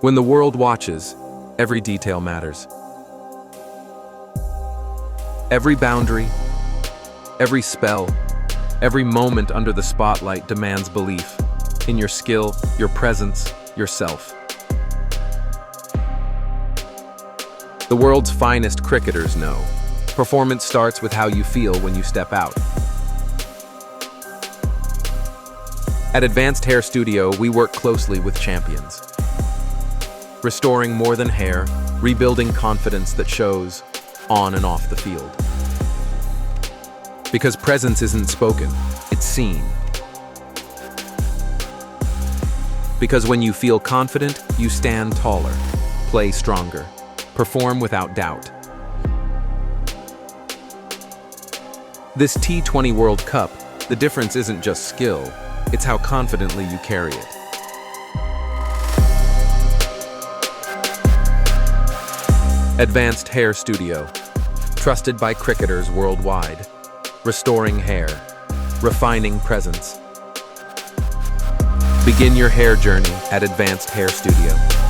When the world watches, every detail matters. Every boundary, every spell, every moment under the spotlight demands belief in your skill, your presence, yourself. The world's finest cricketers know performance starts with how you feel when you step out. At Advanced Hair Studio, we work closely with champions, restoring more than hair, rebuilding confidence that shows on and off the field. Because presence isn't spoken, it's seen. Because when you feel confident, you stand taller, play stronger, perform without doubt. This T20 World Cup, the difference isn't just skill, it's how confidently you carry it. Advanced Hair Studio, trusted by cricketers worldwide, restoring hair, refining presence. Begin your hair journey at Advanced Hair Studio.